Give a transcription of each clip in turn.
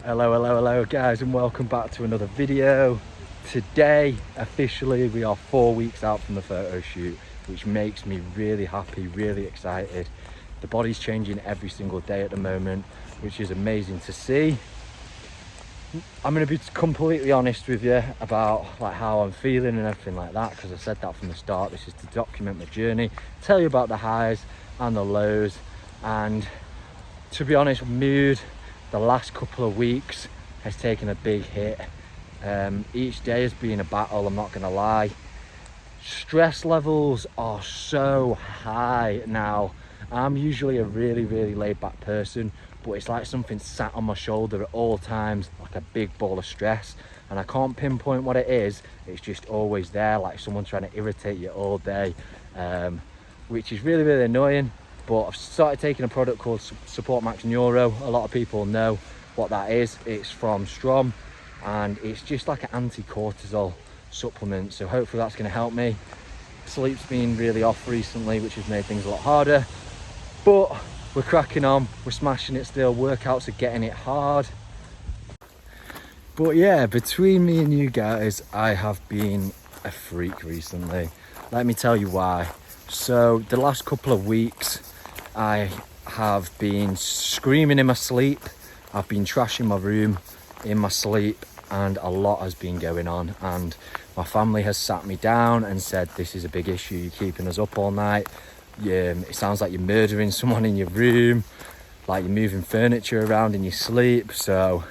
Hello guys, and welcome back to another video. Today officially we are 4 weeks out from the photo shoot, which makes me really happy, really excited. The body's changing every single day at the moment, which is amazing to see. I'm going to be completely honest with you about how I'm feeling and everything like that, because I said that from the start. This is to document my journey, tell you about the highs and the lows, and to be honest, mood the last couple of weeks has taken a big hit. Each day has been a battle, I'm not gonna lie. Stress levels are so high now. I'm usually a really laid back person, but it's like something sat on my shoulder at all times, like a big ball of stress, and I can't pinpoint what it is. It's just always there, like someone trying to irritate you all day, which is really annoying. But I've started taking a product called Support Max Neuro. A lot of people know what that is. It's from Strom, and it's just like an anti-cortisol supplement, so hopefully that's going to help me. Sleep's been really off recently, which has made things a lot harder, but we're cracking on, we're smashing it still. Workouts are getting it hard. But yeah, between me and you guys, I have been a freak recently. Let me tell you why. So the last couple of weeks I have been screaming in my sleep. I've been trashing my room in my sleep, and a lot has been going on, and my family has sat me down and said, this is a big issue, you're keeping us up all night. It sounds like you're murdering someone in your room, like you're moving furniture around in your sleep. So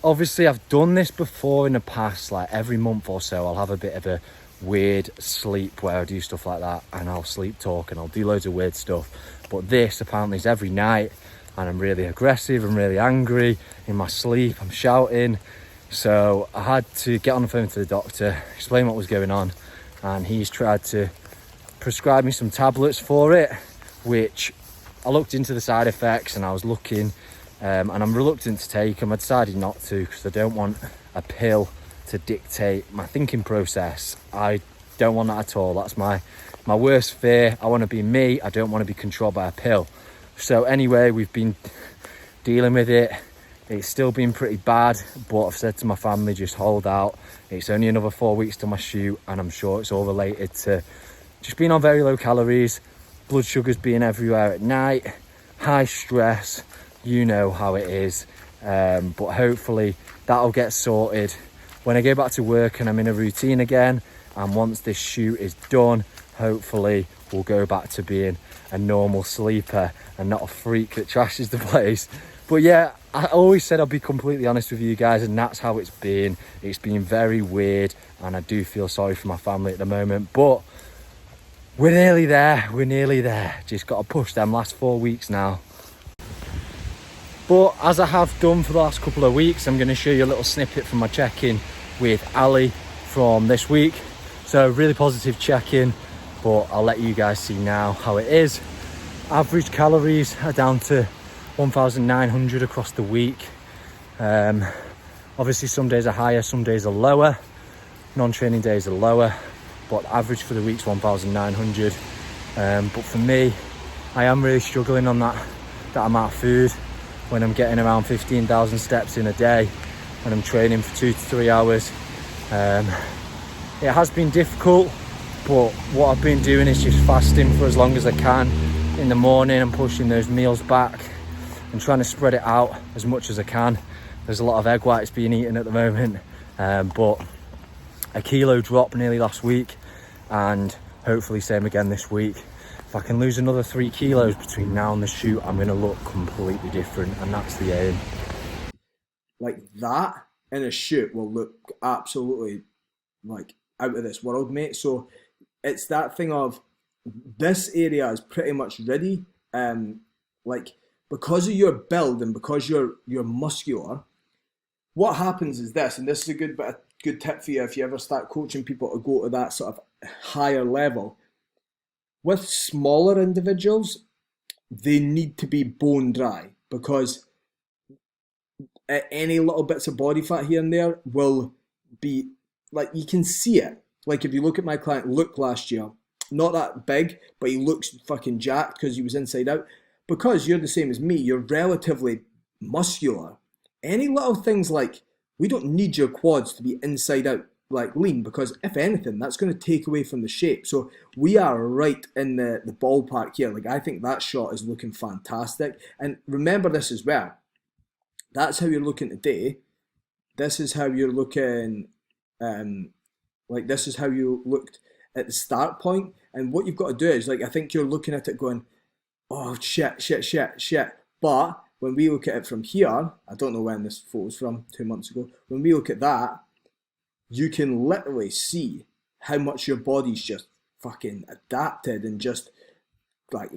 obviously I've done this before in the past, like every month or so I'll have a bit of a weird sleep where I do stuff like that, and I'll sleep talk and I'll do loads of weird stuff. But this apparently is every night, and I'm really aggressive, I'm really angry in my sleep, I'm shouting. So I had to get on the phone to the doctor, explain what was going on, and he's tried to prescribe me some tablets for it, which I looked into the side effects and I was looking, and I'm reluctant to take them. I decided not to because I don't want a pill to dictate my thinking process. I don't want that at all. That's my worst fear. I want to be me. I don't want to be controlled by a pill. So anyway, we've been dealing with it. It's still been pretty bad, but I've said to my family, just hold out. It's only another 4 weeks to my shoot, and I'm sure it's all related to just being on very low calories, blood sugars being everywhere at night, high stress. You know how it is. But hopefully that'll get sorted when I go back to work and I'm in a routine again. And once this shoot is done, hopefully we'll go back to being a normal sleeper and not a freak that trashes the place. But yeah, I always said I'd be completely honest with you guys, and that's how it's been. It's been very weird, and I do feel sorry for my family at the moment, but we're nearly there. Just got to push them last 4 weeks now. But as I have done for the last couple of weeks, I'm going to show you a little snippet from my check-in with Ali from this week. So really positive check-in, but I'll let you guys see now how it is. Average calories are down to 1,900 across the week. Obviously some days are higher, some days are lower. Non-training days are lower, but average for the week's 1,900. But for me, I am really struggling on that amount of food when I'm getting around 15,000 steps in a day, when I'm training for 2 to 3 hours. It has been difficult, but what I've been doing is just fasting for as long as I can in the morning and pushing those meals back and trying to spread it out as much as I can. There's a lot of egg whites being eaten at the moment, but a kilo drop nearly last week, and hopefully same again this week. If I can lose another 3 kilos between now and the shoot, I'm going to look completely different, and that's the aim. Like that in a shoot will look absolutely like out of this world, mate. So it's that thing of this area is pretty much ready. Like because of your build and because you're muscular, what happens is this, and this is a good tip for you if you ever start coaching people to go to that sort of higher level. With smaller individuals, they need to be bone dry, because any little bits of body fat here and there will be, like, you can see it. Like if you look at my client Luke last year, not that big, but he looks fucking jacked because he was inside out. Because you're the same as me, you're relatively muscular, any little things like, we don't need your quads to be inside out like lean, because if anything, that's going to take away from the shape. So we are right in the ballpark here. Like, I think that shot is looking fantastic. And remember this as well. That's how you're looking today. This is how you're looking. Like, this is how you looked at the start point. And what you've got to do is, like, I think you're looking at it going, oh shit, shit, shit, shit. But when we look at it from here, I don't know when this photo's from, 2 months ago. When we look at that, you can literally see how much your body's just fucking adapted and just like.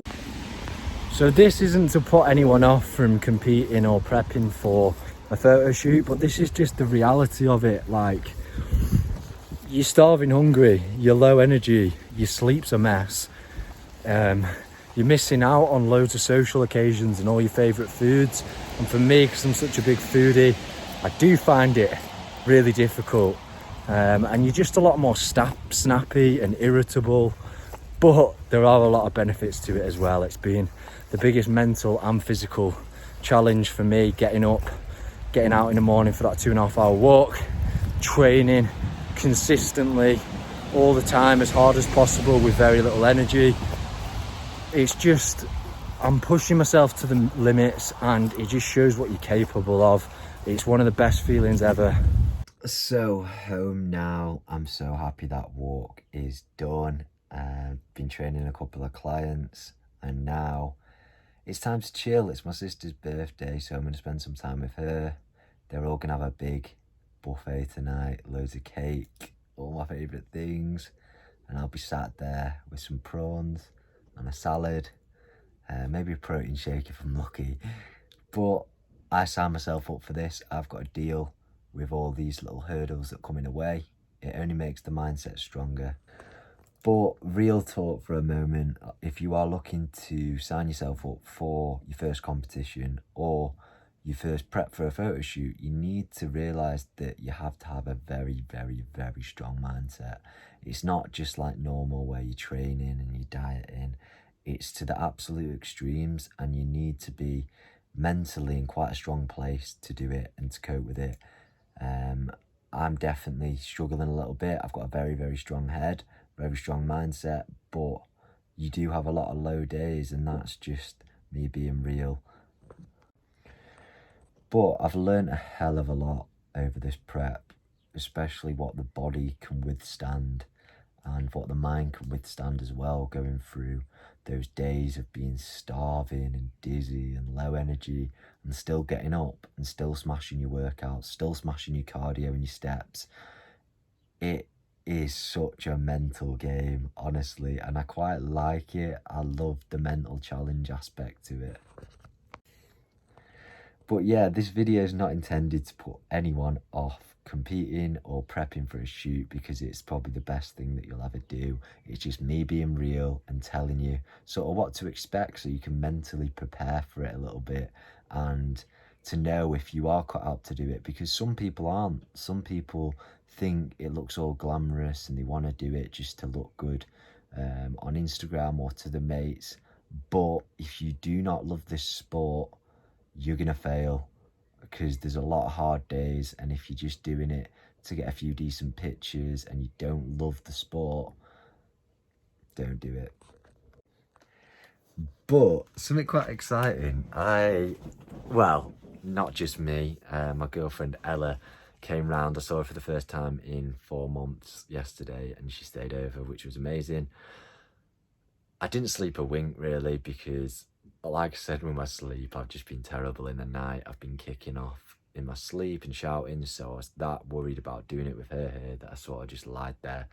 So this isn't to put anyone off from competing or prepping for a photo shoot, but this is just the reality of it. Like, you're starving hungry, you're low energy, your sleep's a mess, you're missing out on loads of social occasions and all your favourite foods. And for me, because I'm such a big foodie, I do find it really difficult. And you're just a lot more snappy and irritable, but there are a lot of benefits to it as well. It's been the biggest mental and physical challenge for me, getting up, getting out in the morning for that 2.5 hour walk, training consistently all the time as hard as possible with very little energy. It's just, I'm pushing myself to the limits, and it just shows what you're capable of. It's one of the best feelings ever. So home now. I'm so happy that walk is done. Been training a couple of clients, and now it's time to chill. It's my sister's birthday, so I'm going to spend some time with her. They're all going to have a big buffet tonight, loads of cake, all my favourite things, and I'll be sat there with some prawns and a salad, maybe a protein shake if I'm lucky. But I signed myself up for this. I've got a deal with all these little hurdles that come in the way. It only makes the mindset stronger. But real talk for a moment, if you are looking to sign yourself up for your first competition or your first prep for a photo shoot, you need to realise that you have to have a very, very, very strong mindset. It's not just like normal where you're training and you're dieting. It's to the absolute extremes, and you need to be mentally in quite a strong place to do it and to cope with it. I'm definitely struggling a little bit. I've got a very, very strong head, very strong mindset, but you do have a lot of low days, and that's just me being real. But I've learned a hell of a lot over this prep, especially what the body can withstand and what the mind can withstand as well, going through those days of being starving and dizzy and low energy, and still getting up and still smashing your workouts, still smashing your cardio and your steps. It is such a mental game, honestly, and I quite like it. I love the mental challenge aspect to it. But yeah, this video is not intended to put anyone off competing or prepping for a shoot, because it's probably the best thing that you'll ever do. It's just me being real and telling you sort of what to expect, so you can mentally prepare for it a little bit and to know if you are cut out to do it, because some people aren't. Some people think it looks all glamorous and they want to do it just to look good on Instagram or to the mates. But if you do not love this sport, you're gonna fail, because there's a lot of hard days, and if you're just doing it to get a few decent pictures and you don't love the sport, don't do it. But something quite exciting, well, not just me, my girlfriend Ella came round. I saw her for the first time in 4 months yesterday, and she stayed over, which was amazing. I didn't sleep a wink really, because like I said, with my sleep, I've just been terrible in the night. I've been kicking off in my sleep and shouting, so I was that worried about doing it with her here that I sort of just lied there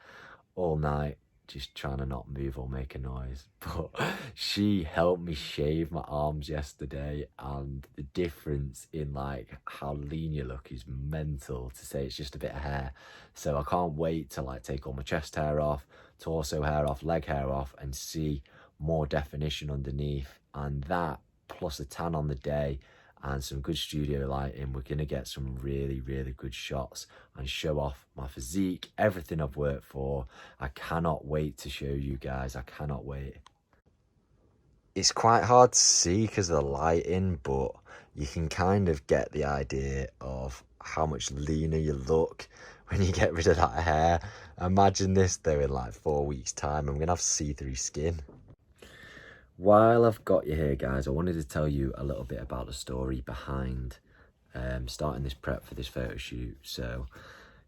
all night, just trying to not move or make a noise. But she helped me shave my arms yesterday, and the difference in like how lean you look is mental, to say it's just a bit of hair. So I can't wait to like take all my chest hair off, torso hair off, leg hair off, and see more definition underneath. And that plus a tan on the day and some good studio lighting, we're gonna get some really, really good shots and show off my physique, everything I've worked for. I cannot wait to show you guys. I cannot wait. It's quite hard to see because of the lighting, but you can kind of get the idea of how much leaner you look when you get rid of that hair. Imagine this though in like 4 weeks time, I'm gonna have see-through skin. While I've got you here, guys, I wanted to tell you a little bit about the story behind starting this prep for this photo shoot. So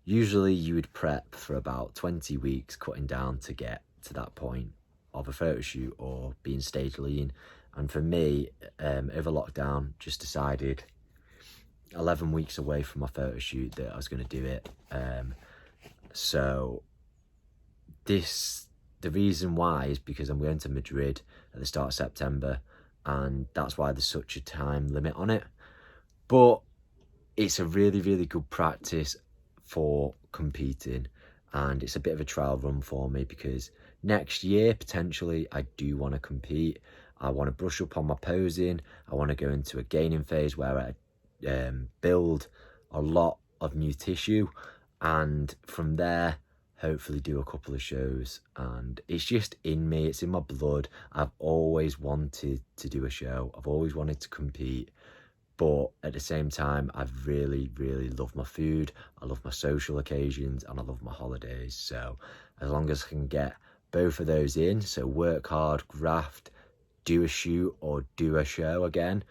usually you would prep for about 20 weeks, cutting down to get to that point of a photo shoot or being stage lean. And for me, over lockdown, just decided 11 weeks away from my photo shoot that I was going to do it. So the reason why is because I'm going to Madrid at the start of September, and that's why there's such a time limit on it. But it's a really, really good practice for competing, and it's a bit of a trial run for me because next year potentially I do want to compete. I want to brush up on my posing. I want to go into a gaining phase where I build a lot of new tissue, and from there hopefully do a couple of shows. And it's just in me, it's in my blood. I've always wanted to do a show, I've always wanted to compete. But at the same time, I really, really love my food, I love my social occasions, and I love my holidays. So as long as I can get both of those in, so work hard, graft, do a shoot or do a show again,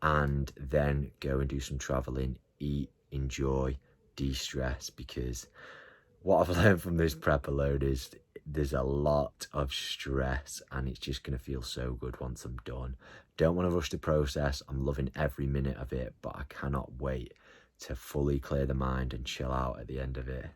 and then go and do some traveling, eat, enjoy, de-stress, because what I've learned from this prep alone is there's a lot of stress, and it's just going to feel so good once I'm done. Don't want to rush the process. I'm loving every minute of it, but I cannot wait to fully clear the mind and chill out at the end of it.